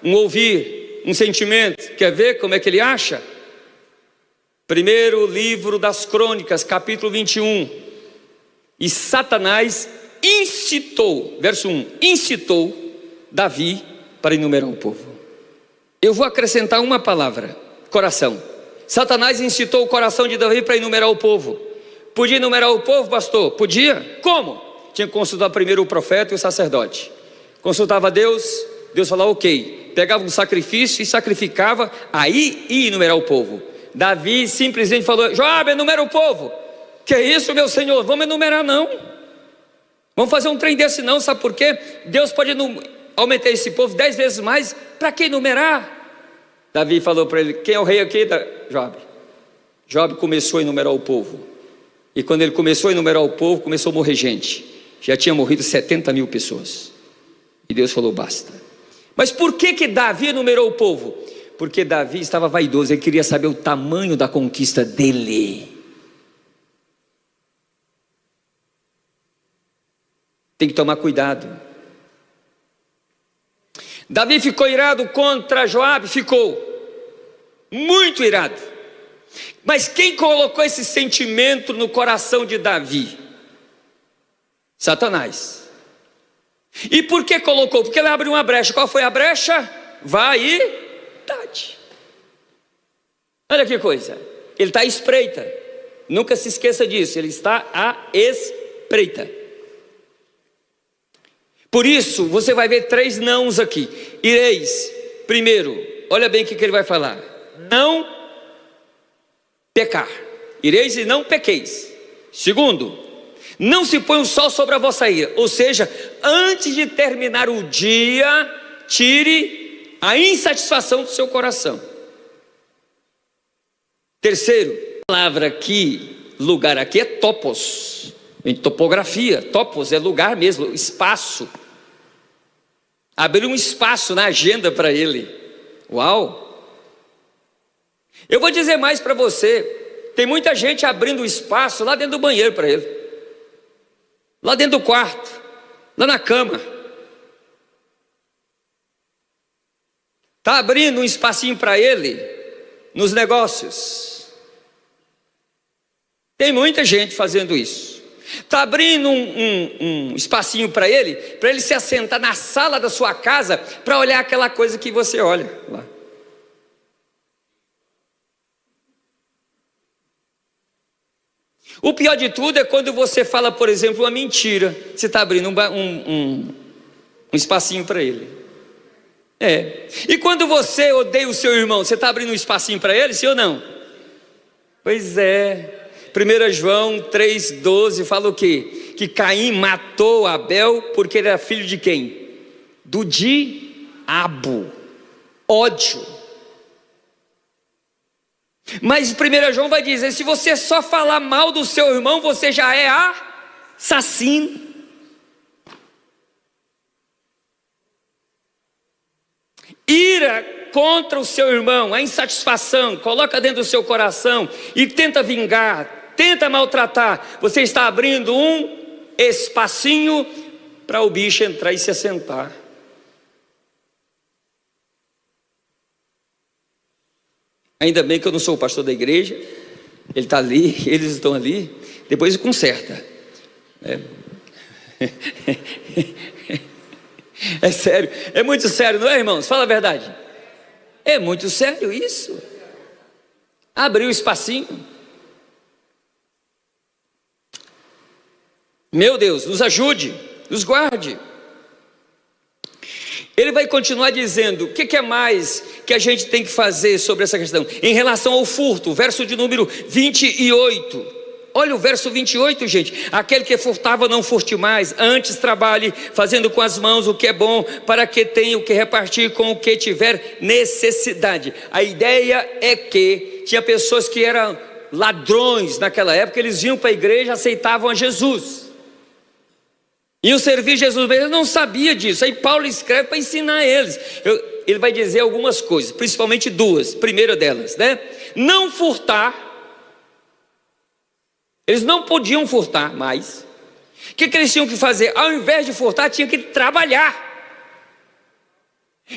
um ouvir, um sentimento. Quer ver como é que ele acha? Primeiro livro das Crônicas, capítulo 21. E Satanás incitou, verso 1, incitou Davi para enumerar o povo. Eu vou acrescentar uma palavra: coração. Satanás incitou o coração de Davi para enumerar o povo. Podia enumerar o povo, pastor? Podia. Como? Tinha que consultar primeiro o profeta e o sacerdote. Consultava Deus, Deus falava ok. Pegava um sacrifício e sacrificava, aí ia enumerar o povo. Davi simplesmente falou: Joabe, enumera o povo. Que é isso, meu senhor? Vamos enumerar não. Vamos fazer um trem desse não, sabe por quê? Deus pode aumentar esse povo 10 vezes mais. Para que enumerar? Davi falou para ele: quem é o rei aqui? Joabe. Joabe começou a enumerar o povo. E quando ele começou a enumerar o povo, começou a morrer gente. Já tinha morrido 70 mil pessoas. E Deus falou: basta. Mas por que Davi enumerou o povo? Porque Davi estava vaidoso, ele queria saber o tamanho da conquista dele. Tem que tomar cuidado. Davi ficou irado contra Joabe? Ficou muito irado. Mas quem colocou esse sentimento no coração de Davi? Satanás. E por que colocou? Porque ele abriu uma brecha. Qual foi a brecha? Vaidade. Olha que coisa. Ele está à espreita. Nunca se esqueça disso. Ele está à espreita. Por isso, você vai ver 3 nãos aqui. Ireis, primeiro, olha bem o que ele vai falar: não pecar. Ireis e não pequeis. Segundo, não se põe o sol sobre a vossa ira. Ou seja, antes de terminar o dia, tire a insatisfação do seu coração. Terceiro, a palavra aqui, lugar aqui é topos. Em topografia, topos é lugar mesmo, espaço. Abrir um espaço na agenda para ele. Uau! Eu vou dizer mais para você: tem muita gente abrindo espaço lá dentro do banheiro para ele, lá dentro do quarto, lá na cama. Está abrindo um espacinho para ele nos negócios. Tem muita gente fazendo isso. Está abrindo um espacinho para ele se assentar na sala da sua casa para olhar aquela coisa que você olha lá. O pior de tudo é quando você fala, por exemplo, uma mentira. Você está abrindo um espacinho para ele. E quando você odeia o seu irmão, você está abrindo um espacinho para ele, sim ou não? Pois é. 1 João 3,12 fala o quê? Que Caim matou Abel porque ele era filho de quem? Do diabo. Ódio. Mas 1 João vai dizer: se você só falar mal do seu irmão, você já é assassino. Ira contra o seu irmão, a insatisfação, coloca dentro do seu coração e tenta vingar, tenta maltratar. Você está abrindo um espacinho para o bicho entrar e se assentar. Ainda bem que eu não sou o pastor da igreja. Ele está ali, eles estão ali. Depois conserta. É sério, é muito sério, não é, irmãos? Fala a verdade. É muito sério isso. Abriu o espacinho. Meu Deus, nos ajude, nos guarde. Ele vai continuar dizendo: o que é mais que a gente tem que fazer sobre essa questão? Em relação ao furto, verso de número 28. Olha o verso 28, gente. Aquele que furtava, não furte mais, antes trabalhe, fazendo com as mãos o que é bom, para que tenha o que repartir com o que tiver necessidade. A ideia é que tinha pessoas que eram ladrões naquela época, eles vinham para a igreja, aceitavam a Jesus, iam servir Jesus, mas eles não sabiam disso. Aí Paulo escreve para ensinar eles. Ele vai dizer algumas coisas, principalmente duas. Primeira delas, né? Não furtar. Eles não podiam furtar mais. O que eles tinham que fazer? Ao invés de furtar, tinham que trabalhar.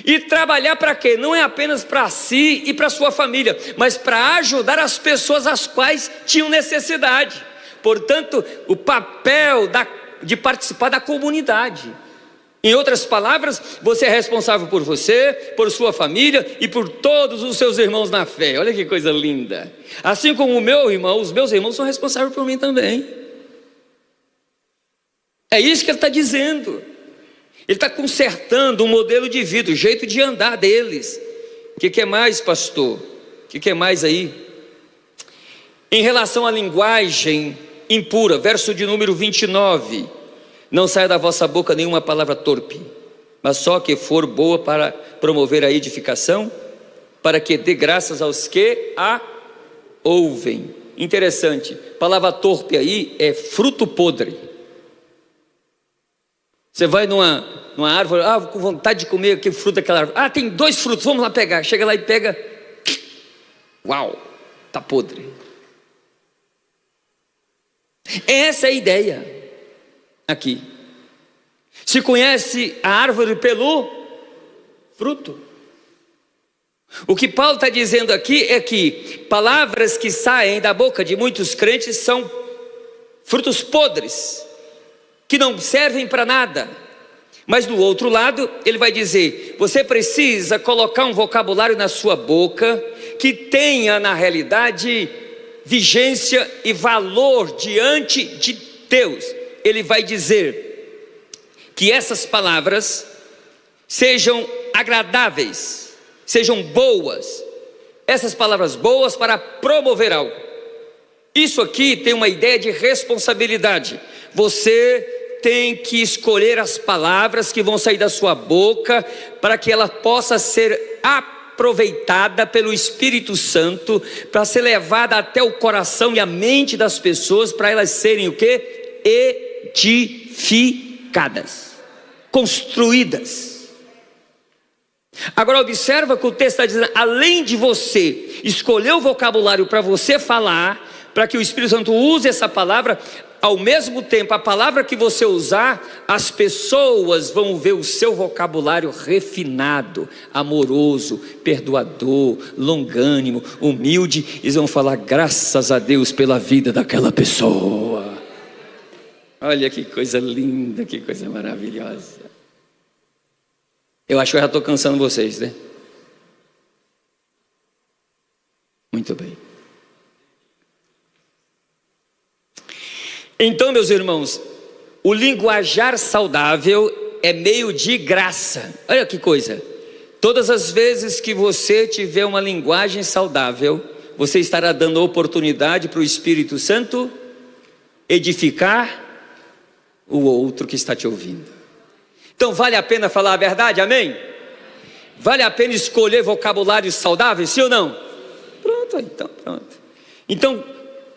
E trabalhar para quê? Não é apenas para si e para sua família, mas para ajudar as pessoas as quais tinham necessidade. Portanto, o papel de participar da comunidade. Em outras palavras, você é responsável por você, por sua família e por todos os seus irmãos na fé. Olha que coisa linda. Assim como o meu irmão, os meus irmãos são responsáveis por mim também. É isso que ele está dizendo. Ele está consertando um modelo de vida, o jeito de andar deles. O que é mais, pastor? O que é mais aí? Em relação à linguagem impura, verso de número 29. Não saia da vossa boca nenhuma palavra torpe, mas só que for boa para promover a edificação, para que dê graças aos que a ouvem. Interessante, palavra torpe aí é fruto podre. Você vai numa árvore, com vontade de comer aquele fruto daquela árvore. Tem 2 frutos, vamos lá pegar. Chega lá e pega. Uau, está podre. Essa é a ideia aqui. Se conhece a árvore pelo fruto. O que Paulo está dizendo aqui é que palavras que saem da boca de muitos crentes são frutos podres, que não servem para nada. Mas do outro lado, ele vai dizer: você precisa colocar um vocabulário na sua boca que tenha na realidade vigência e valor diante de Deus. Ele vai dizer que essas palavras sejam agradáveis, sejam boas, essas palavras boas para promover algo. Isso aqui tem uma ideia de responsabilidade. Você tem que escolher as palavras que vão sair da sua boca para que ela possa ser aproveitada pelo Espírito Santo, para ser levada até o coração e a mente das pessoas, para elas serem o quê? Edificadas, construídas. Agora observa que o texto está dizendo: além de você escolher o vocabulário para você falar, para que o Espírito Santo use essa palavra, ao mesmo tempo, a palavra que você usar, as pessoas vão ver o seu vocabulário refinado, amoroso, perdoador, longânimo, humilde, e vão falar: graças a Deus pela vida daquela pessoa. Olha que coisa linda, que coisa maravilhosa. Eu acho que eu já estou cansando vocês, né? Muito bem. Então, meus irmãos, o linguajar saudável é meio de graça. Olha que coisa. Todas as vezes que você tiver uma linguagem saudável, você estará dando oportunidade para o Espírito Santo edificar o outro que está te ouvindo. Então vale a pena falar a verdade, amém? Vale a pena escolher vocabulários saudáveis, sim ou não? Pronto, então pronto. Então,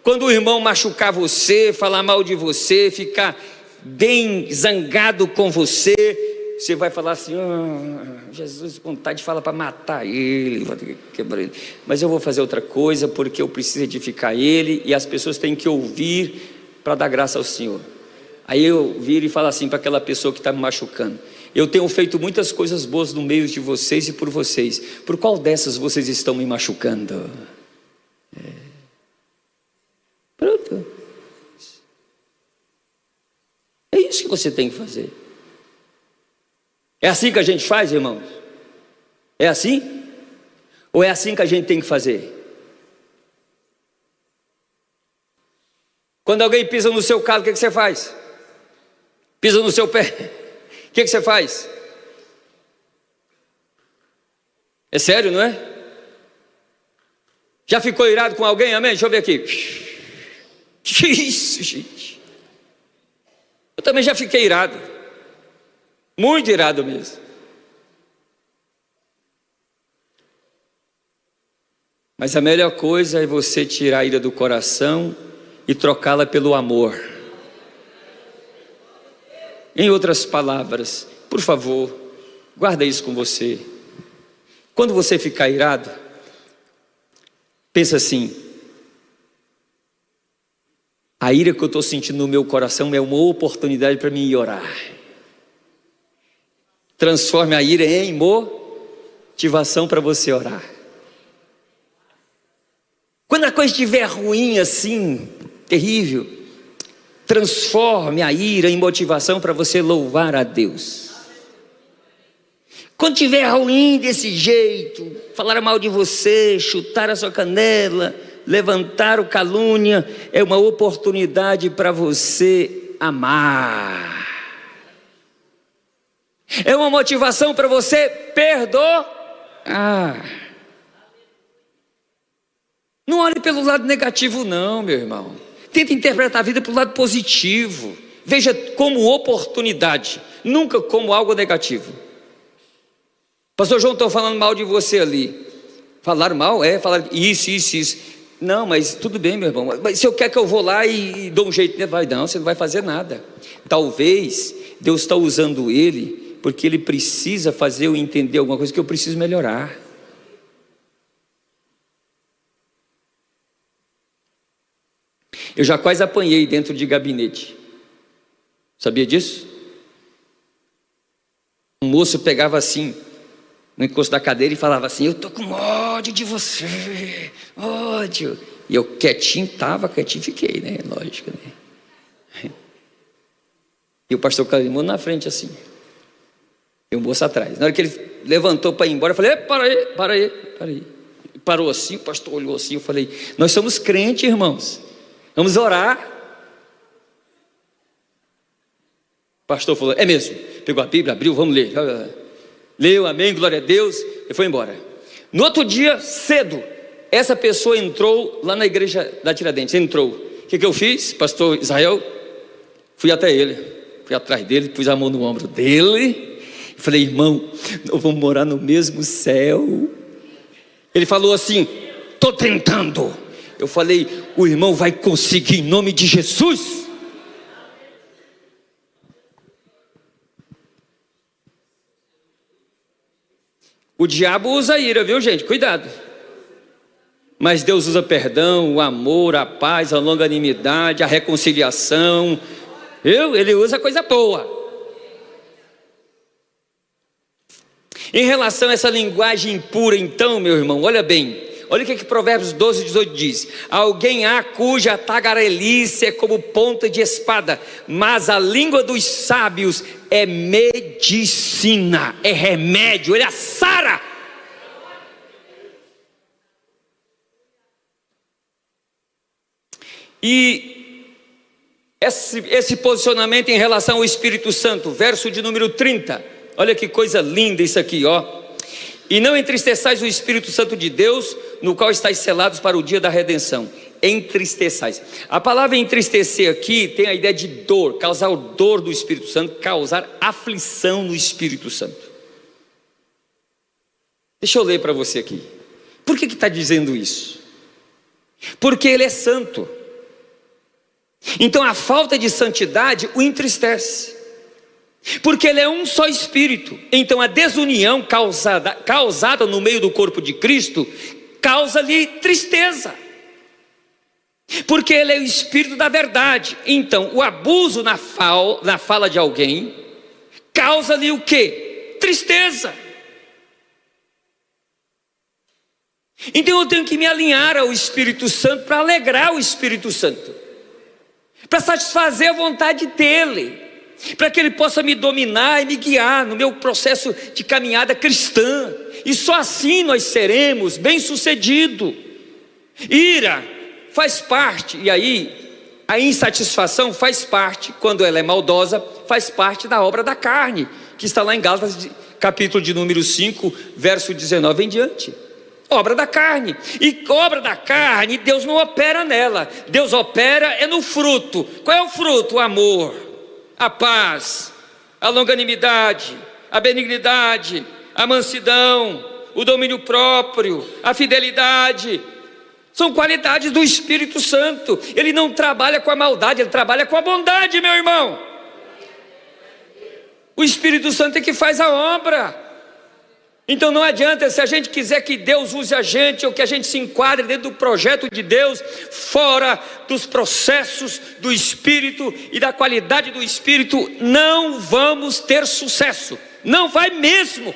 quando o irmão machucar você, falar mal de você, ficar bem zangado com você, você vai falar assim: Jesus, vontade de falar para matar ele, quebrar ele. Mas eu vou fazer outra coisa, porque eu preciso edificar ele, e as pessoas têm que ouvir para dar graça ao Senhor. Aí eu viro e falo assim para aquela pessoa que está me machucando: eu tenho feito muitas coisas boas no meio de vocês e por vocês. Por qual dessas vocês estão me machucando? Pronto. É isso que você tem que fazer. É assim que a gente faz, irmãos? É assim? Ou é assim que a gente tem que fazer? Quando alguém pisa no seu calo, o que você faz? Pisa no seu pé, o que você faz? É sério, não é? Já ficou irado com alguém, amém? Deixa eu ver aqui. Que isso, gente? Eu também já fiquei irado, muito irado mesmo. Mas a melhor coisa é você tirar a ira do coração e trocá-la pelo amor. Em outras palavras, por favor, guarda isso com você. Quando você ficar irado, pensa assim: a ira que eu estou sentindo no meu coração é uma oportunidade para mim orar. Transforme a ira em motivação para você orar. Quando a coisa estiver ruim assim, terrível, transforme a ira em motivação para você louvar a Deus. Quando estiver ruim desse jeito, falar mal de você, chutar a sua canela, levantar o calúnia, é uma oportunidade para você amar. É uma motivação para você perdoar. Não olhe pelo lado negativo não, meu irmão. Tente interpretar a vida pelo lado positivo. Veja como oportunidade, nunca como algo negativo. Pastor João, estou falando mal de você ali. Falaram mal? Falaram isso. Não, mas tudo bem, meu irmão. Mas se eu quero que eu vou lá e dou um jeito nele, vai, não, você não vai fazer nada. Talvez Deus está usando ele porque ele precisa fazer eu entender alguma coisa que eu preciso melhorar. Eu já quase apanhei dentro de gabinete. Sabia disso? Um moço pegava assim, no encosto da cadeira e falava assim: eu estou com ódio de você, ódio. E eu quietinho fiquei, né? Lógico, né? E o pastor Calimão na frente assim, e o moço atrás. Na hora que ele levantou para ir embora, eu falei: para aí. Parou assim, o pastor olhou assim, eu falei: nós somos crentes, irmãos. Vamos orar. O pastor falou: é mesmo. Pegou a Bíblia, abriu, vamos ler. Leu, amém, glória a Deus, e foi embora. No outro dia, cedo, essa pessoa entrou lá na igreja da Tiradentes. Entrou. O que eu fiz, pastor Israel? Fui até ele, fui atrás dele, pus a mão no ombro dele e falei: irmão, nós vamos morar no mesmo céu. Ele falou assim: estou tentando. Eu falei: o irmão vai conseguir em nome de Jesus. O diabo usa ira, viu, gente? Cuidado. Mas Deus usa perdão, o amor, a paz, a longanimidade, a reconciliação. Ele usa coisa boa. Em relação a essa linguagem impura, então, meu irmão, olha bem. Olha o que Provérbios 12:18 diz: alguém há cuja tagarelice é como ponta de espada, mas a língua dos sábios é medicina, é remédio, ele sara. E esse posicionamento em relação ao Espírito Santo, verso de número 30, olha que coisa linda isso aqui, ó. E não entristeçais o Espírito Santo de Deus, no qual estáis selados para o dia da redenção. Entristeçais. A palavra entristecer aqui tem a ideia de dor, causar dor do Espírito Santo, causar aflição no Espírito Santo. Deixa eu ler para você aqui. Por que está dizendo isso? Porque ele é santo. Então a falta de santidade o entristece. Porque ele é um só espírito. Então a desunião causada no meio do corpo de Cristo causa-lhe tristeza, porque ele é o espírito da verdade. Então o abuso na fala de alguém causa-lhe o quê? Tristeza. Então eu tenho que me alinhar ao Espírito Santo para alegrar o Espírito Santo, para satisfazer a vontade dele, para que ele possa me dominar e me guiar no meu processo de caminhada cristã. E só assim nós seremos bem-sucedidos. Ira faz parte, e aí a insatisfação faz parte, quando ela é maldosa, faz parte da obra da carne, que está lá em Gálatas capítulo de número 5, verso 19 em diante. Obra da carne. E obra da carne, Deus não opera nela. Deus opera é no fruto. Qual é o fruto? O amor, a paz, a longanimidade, a benignidade, a mansidão, o domínio próprio, a fidelidade. São qualidades do Espírito Santo. Ele não trabalha com a maldade, ele trabalha com a bondade, meu irmão. O Espírito Santo é que faz a obra. Então não adianta, se a gente quiser que Deus use a gente, ou que a gente se enquadre dentro do projeto de Deus, fora dos processos do Espírito e da qualidade do Espírito, não vamos ter sucesso. Não vai mesmo.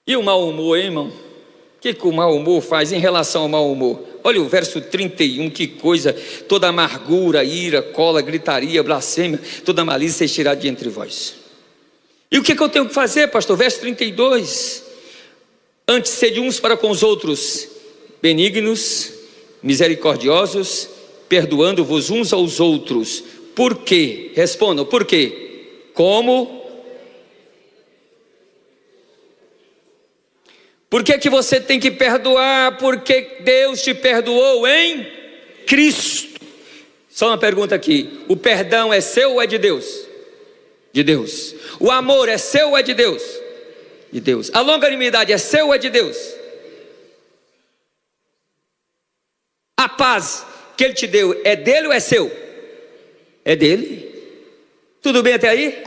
E o mau humor, hein, irmão? O que o mau humor faz em relação ao mau humor? Olha o verso 31, que coisa: toda amargura, ira, cola, gritaria, blasfêmia, toda malícia seja tirada de entre vós. E o que eu tenho que fazer, pastor? Verso 32: antes sede uns para com os outros benignos, misericordiosos, perdoando-vos uns aos outros. Por quê? Respondam, por quê? Como? Por que você tem que perdoar? Porque Deus te perdoou em Cristo. Só uma pergunta aqui: o perdão é seu ou é de Deus? De Deus. O amor é seu ou é de Deus? De Deus. A longanimidade é seu ou é de Deus? A paz que Ele te deu é dele ou é seu? É dele. Tudo bem até aí?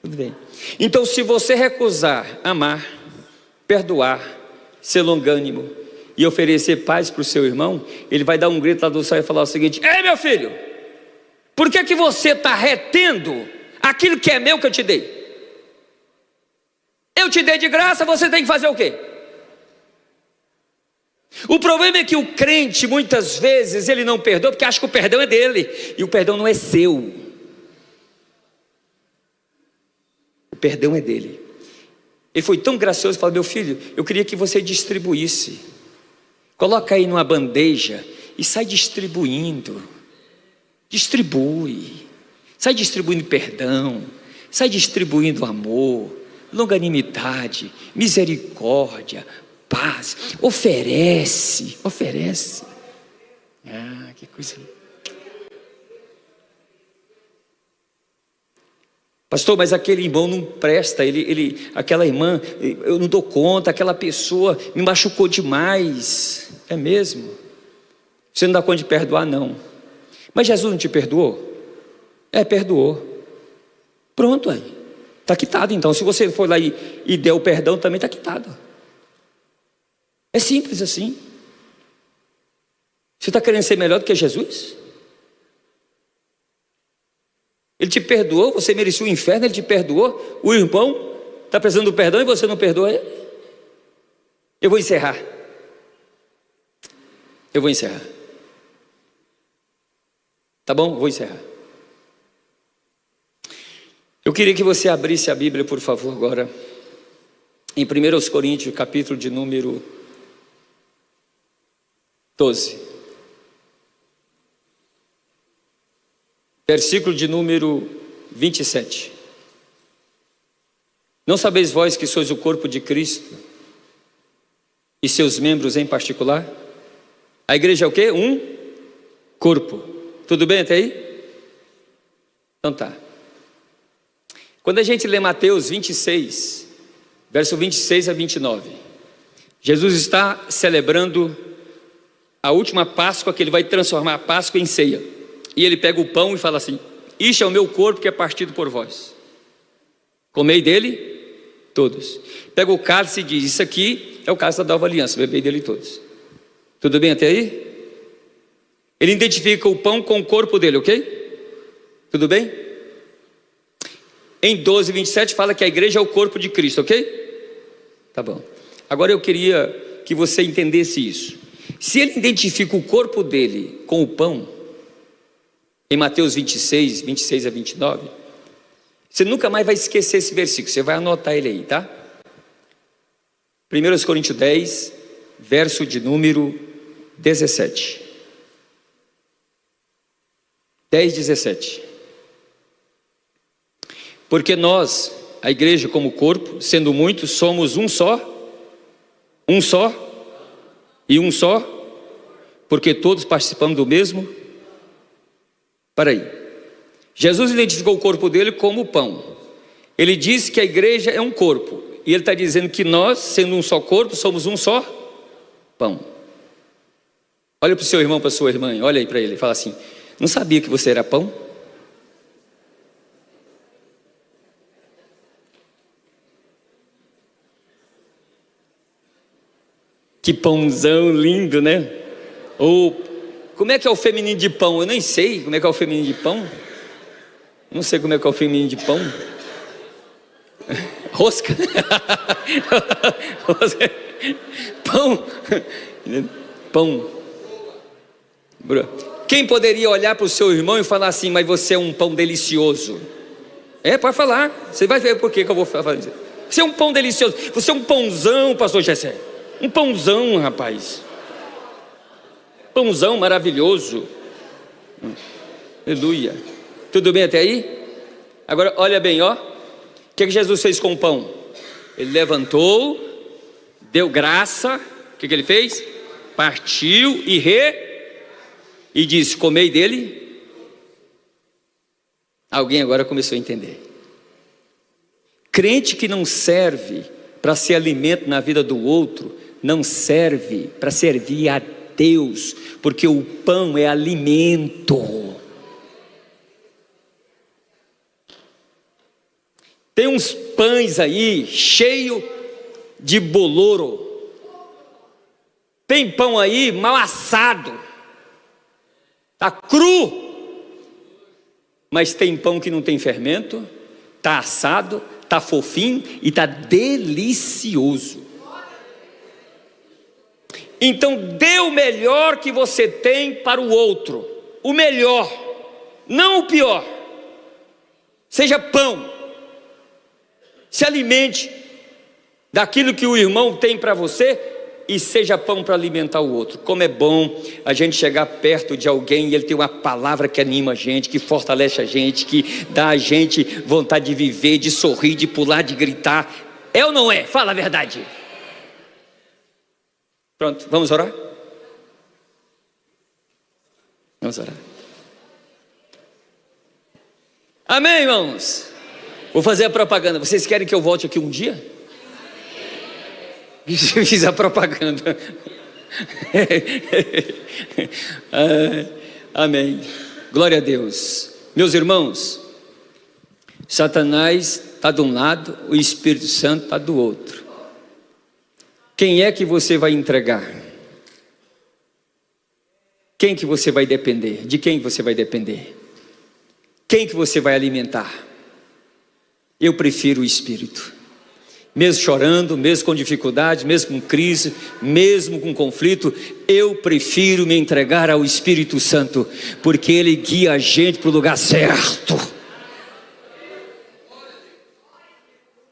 Tudo bem. Então, se você recusar amar, perdoar, ser longânimo e oferecer paz para o seu irmão, ele vai dar um grito lá do céu e falar o seguinte: ei, meu filho, por que você está retendo aquilo que é meu que eu te dei? Eu te dei de graça, você tem que fazer o quê? O problema é que o crente muitas vezes ele não perdoa porque acha que o perdão é dele, e o perdão não é seu. O perdão é dele. Ele foi tão gracioso e falou: meu filho, eu queria que você distribuísse. Coloca aí numa bandeja e sai distribuindo. Distribui. Sai distribuindo perdão. Sai distribuindo amor, longanimidade, misericórdia, paz. Oferece. Ah, que coisa. Pastor, mas aquele irmão não presta, aquela irmã, eu não dou conta, aquela pessoa me machucou demais. É mesmo? Você não dá conta de perdoar, não. Mas Jesus não te perdoou? Perdoou. Pronto, aí. Está quitado então. Se você for lá e der o perdão, também está quitado. É simples assim. Você está querendo ser melhor do que Jesus? Ele te perdoou, você merecia o inferno, ele te perdoou. O irmão está precisando do perdão e você não perdoa ele. Eu vou encerrar. Tá bom? Vou encerrar. Eu queria que você abrisse a Bíblia, por favor, agora, em 1 Coríntios, capítulo de número 12. Versículo de número 27. Não sabeis vós que sois o corpo de Cristo e seus membros em particular? A igreja é o quê? Um corpo. Tudo bem até aí? Então tá. Quando a gente lê Mateus 26, verso 26 a 29, Jesus está celebrando a última Páscoa, que ele vai transformar a Páscoa em ceia. E ele pega o pão e fala assim: isto é o meu corpo que é partido por vós. Comei dele todos. Pega o cálice e diz: isso aqui é o cálice da nova aliança, bebei dele todos. Tudo bem até aí? Ele identifica o pão com o corpo dele, ok? Tudo bem? Em 12, 27 fala que a igreja é o corpo de Cristo, ok? Tá bom. Agora eu queria que você entendesse isso. Se ele identifica o corpo dele com o pão, em Mateus 26, 26 a 29, você nunca mais vai esquecer esse versículo, você vai anotar ele aí, tá? 1 Coríntios 10, verso de número 17. 10, 17. Porque nós, a igreja como corpo, sendo muitos, somos um só, e um só, porque todos participamos do mesmo. Para aí, Jesus identificou o corpo dele como o pão. Ele disse que a igreja é um corpo, e ele está dizendo que nós, sendo um só corpo, somos um só pão. Olha para o seu irmão, para a sua irmã, olha aí para ele, fala assim: não sabia que você era pão? Que pãozão lindo, né? Ou como é que é o feminino de pão? Eu nem sei como é que é o feminino de pão. Não sei como é que é o feminino de pão. Rosca. Rosca. Pão. Pão. Quem poderia olhar para o seu irmão e falar assim: mas você é um pão delicioso? Pode falar. Você vai ver por que eu vou falar isso. Você é um pão delicioso. Você é um pãozão, pastor Gessé. Um pãozão, rapaz. Pãozão maravilhoso. Aleluia. Tudo bem até aí? Agora olha bem, ó. O que Jesus fez com o pão? Ele levantou, deu graça. O que ele fez? Partiu e disse: comei dele. Alguém agora começou a entender. Crente que não serve para ser alimento na vida do outro, não serve para servir a Deus, porque o pão é alimento. Tem uns pães aí cheio de boloro. Tem pão aí mal assado, está cru. Mas tem pão que não tem fermento, está assado, está fofinho e está delicioso. Então dê o melhor que você tem para o outro, o melhor, não o pior. Seja pão, se alimente daquilo que o irmão tem para você e seja pão para alimentar o outro. Como é bom a gente chegar perto de alguém e ele tem uma palavra que anima a gente, que fortalece a gente, que dá a gente vontade de viver, de sorrir, de pular, de gritar. É ou não é? Fala a verdade. Pronto, vamos orar? Vamos orar. Amém, irmãos? Vou fazer a propaganda. Vocês querem que eu volte aqui um dia? Fiz a propaganda. Amém. Glória a Deus. Meus irmãos, Satanás está de um lado, o Espírito Santo está do outro. Quem é que você vai entregar? Quem que você vai depender? De quem você vai depender? Quem que você vai alimentar? Eu prefiro o Espírito. Mesmo chorando, mesmo com dificuldade, mesmo com crise, mesmo com conflito, eu prefiro me entregar ao Espírito Santo, porque Ele guia a gente para o lugar certo.